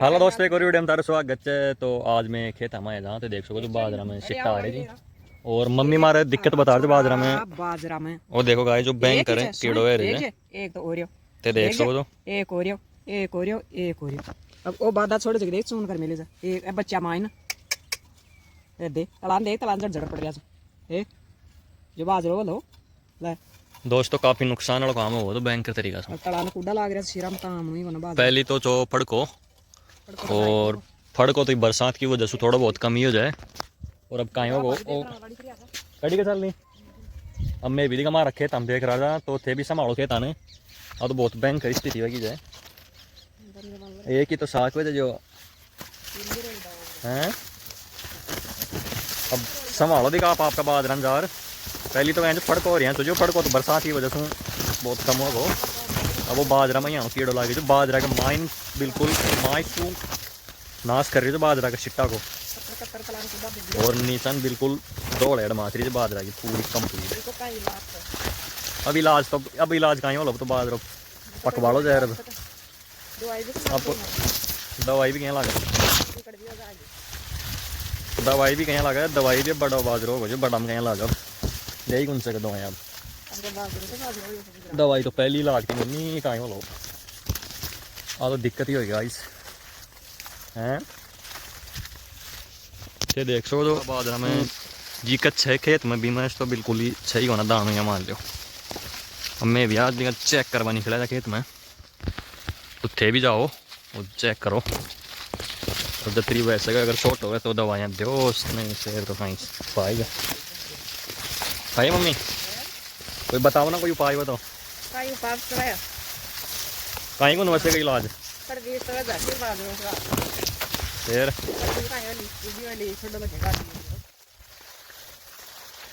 Hello दोस्तों, एक और वीडियो में तारा स्वागत है। तो आज मैं खेत हमारे जहाँ तो देख सको तो बाजरा में शिट्टा आ रही थी और मम्मी मारे दिक्कत बता रहे थे बाजरा में। और देखो गाय जो बैंक करे कीड़ो है रही है एक तो ओरियो ते देख सको तो एक ओरियो एक ओरियो एक ओरियो। अब वो बादा छोड़ के देख सुन कर मिले जा एक बच्चा माइन ए देख तलान जड़ पड़ गया ए जो बाजरो बोलो ले दोस्तों काफी नुकसान वाला काम हो तो बैंक के तरीका से तलान कूड़ा लाग रहा सिरम काम नहीं बना बाजरा। पहली तो जो फड़को और फड़को तो बरसात की वजह से थोड़ा बहुत कमी हो जाए। और अब कहीं हो कड़ी के चल नहीं अब मैं भी हमारा खेत हम देख रहा था तो थे भी संभालो खेत आने अब तो बहुत बैंक स्थिति होगी जाए एक ही तो साख वजह जो हैं अब संभालो दिखा आप आपका बाजरा जार पहली तो जो फड़को हो रही है तो जो फड़को तो बरसात की वजह से बहुत कम होगा। अब वो बाजरा में यहाँ कीड़ो लगे जो बाजरा का माइन बिल्कुल माइक नाश कर रही है बाजरा का शिट्टा को और नीचन बिल्कुल दौड़ है माथरी से बाजरा की पूरी कंप्लीट। अब इलाज कहीं हो तो बाजरा पकवाड़ो जहर अब दवाई भी कहीं लगा दवाई भी बड़ा बाजरो हो जो बड़ा में कहीं लगा यही कौन से दवाई अब दवाई तो पहली इलाज की मम्मी कहीं हो तो दिक्कत ही होगी गाइस हैं ये देख सो तो बाजरा में जी कच्छ है खेत में भी मैं तो बिल्कुल ही सही होना दाम या मान लो। अब मैं भी आज चेक करवा निकला था खेत में उत्थे भी जाओ और चेक करो तो जतरी वैसे अगर शॉर्ट हो गए तो दवाइयाँ दो नहीं शेर तो कहीं पाएगा भाई मम्मी कोई बताओ ना कोई उपाय बताओ कहीं को वैसे का इलाज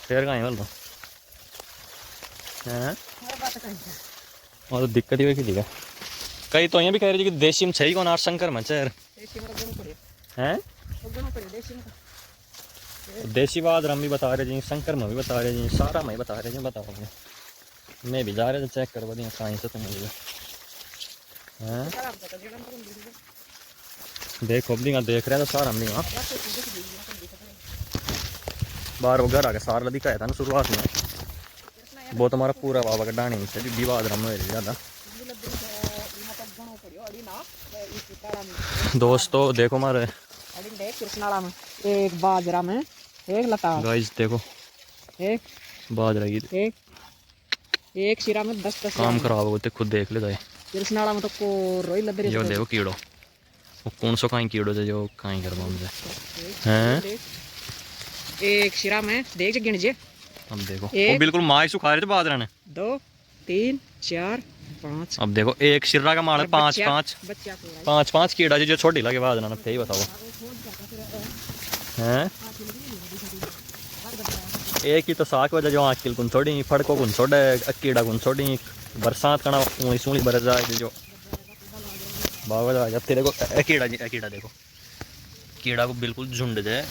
फिर कहीं बोल और तो दिक्कत ही हुई थी कई तो यहाँ भी कह रही थी कि देशी में सही कौन आठ शंकर में चेर हैं देशी बाजरा भी बता रहे जी शंकर में भी बता रहे जी सारा में बता रहे जी बताओ मैं भी जा रहे थे चेक करवा दिया कहीं से तो मिल हैं देखो अब देख रहे हैं तो सारा हम हाँ बार वो घर आके सारा दिखाया था ना शुरुआत में वो तुम्हारा पूरा बाबा का डाणी से भी बाजरा में ज़्यादा। दोस्तों देखो हमारे एक बाजरा में एक लता गाइस देखो एक बाजरा की एक सिरा में 10 काम खराब हो गए खुद देख ले जाए कृष्णाला में तो को रोई लद रही जो देखो कीड़ो वो कौन सो कहीं कीड़ो से जो कहीं करवा मुझे हैं एक सिरा में देख गिन जे अब देखो वो बिल्कुल माई सुखा रहे थे बाजरा ने 2 3 4 5 अब देखो एक सिरा का माल है 5 कीड़ा जो छोटी लगे बाजरा ने यही बताओ हैं एक ही तो साख वजह जो आखिल कुन छोड़ी फड़को कुन छोड़े कीड़ा कुन छोड़ी बरसात करना ऊँई सूली बरस जाए जो बाबा जब देखो कीड़ा देखो कीड़ा को बिल्कुल झुंड जाए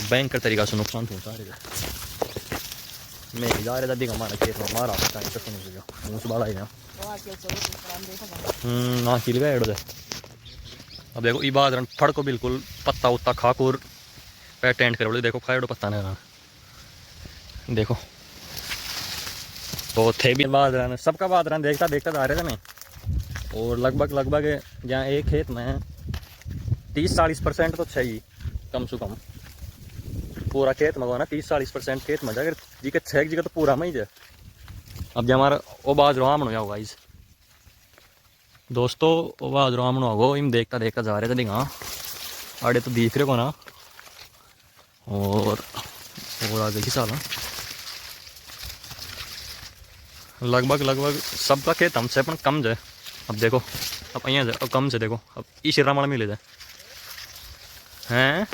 बैंक का तरीका से नुकसान पहुँचा रहे मैं जा रहा था हमारा खेत में मारा तो सुन जो मुँह से बड़ा ही ना खिल गया एडो अब देखो ये बात फड़ को बिल्कुल पत्ता उत्ता खाकुर पैर टेंट कर देखो खाएडो पत्ता नहीं देखो तो थे भी बाजरा सबका बाजरा देखता देखता जा रहे थे मैं और लगभग यहाँ एक खेत में 30-40% तो चाहिए कम से कम पूरा खेत में ना 30-40% खेत में अगर जी के 6 जी का तो पूरा में ही जाए। अब जो हमारा वो बाजरो आमन होगा इस दोस्तों वो बाजरो आमन होगा इन देखता देखता जा रहे थे दिखा आड़े तो दिख रहे को ना और आगे की साल लगभग सबका खेत हमसे अपन कम जाए। अब देखो अब अँ जाए कम से देखो अब ई शिरा माड़ा मिले जाए हैं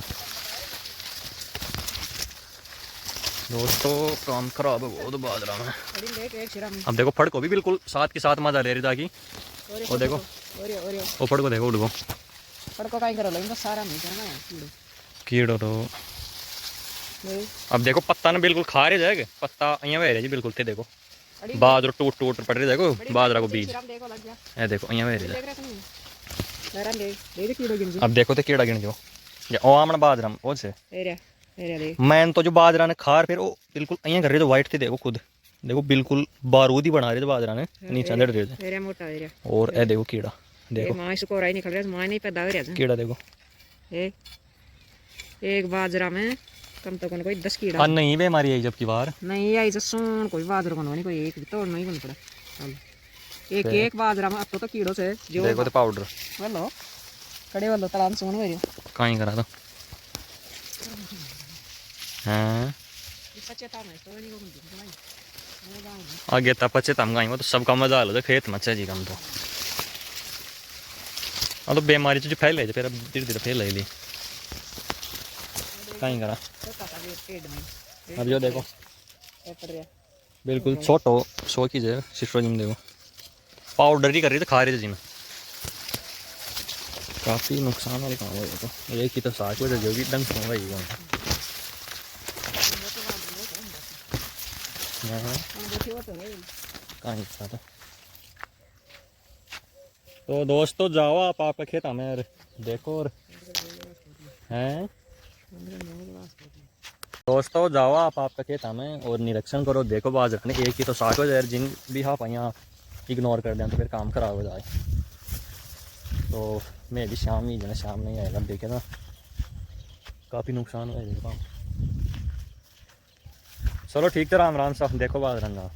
दोस्तों काम खराब है बहुत बाजरा में। अब देखो फड़ को भी बिल्कुल साथ के साथ मजा ले रही ताकि वो देखो वो फड़ को देखो उड़को कीड़ो तो अब देखो पत्ता ने बिल्कुल खा रहे जाएगा पत्ता अँ वह जी बिल्कुल थे देखो बाजरा टूट पड़ रही देखो बाजरा को बीज ये देखो अँ वह सारा दे कीड़ो गिन अब देखो तो कीड़ा गिन जो या ओ आमन बाजरा ओ से एरिया देख मैन तो जो बाजरा ने खार फिर वो बिल्कुल अइयां कर रहे तो वाइट थी देखो खुद देखो बिल्कुल बारूद ही बना रहे थे बाजरा ने नीचे लड़ रहे थे एरिया मोटा एरिया और ए देखो कीड़ा देखो मां इसको राई निकल रहा मां नहीं पैदा हो रहा कीड़ा देखो एक बाजरा में कम तो कम कोई 10 कीड़ा नहीं बीमारी आई जबकि बार नहीं आई तो सुन कोई बाजरा को नहीं कोई एक तो नहीं बन पड़ा एक बाजरा में अब तो कीड़ों से जो देखो तो पाउडर बोलो खड़े वालो तलान सुन गयो कहीं करा तो हां पचेता में तो नहीं को आगे ता पचेता में वो तो सबका मजा लो खेत में जी कम तो तो बीमारी जो फैले फिर अब धीरे धीरे फैल ली कहीं करा अब जो देखो बिल्कुल छोटो शो की जगह सिस्ट्रोजिम देखो पाउडर ही कर रही तो खा रही थी जिम काफ़ी नुकसान वाले काम हो तो एक ही तो साथ में जो भी ढंग से होगा कहीं साथ तो दोस्तों जाओ आप आपका खेत हमें देखो और हैं दोस्तों जाओ आप आपका खेत हमें और निरीक्षण करो देखो बाजरा ने एक ही तो साथ हो जाए जिन भी आप यहाँ इग्नोर कर दें तो फिर काम खराब हो जाए तो मैं भी शाम ही शाम नहीं आएगा देखे ना काफ़ी नुकसान हो जाएगा। चलो ठीक है राम राम साहब देखो बाजरा ना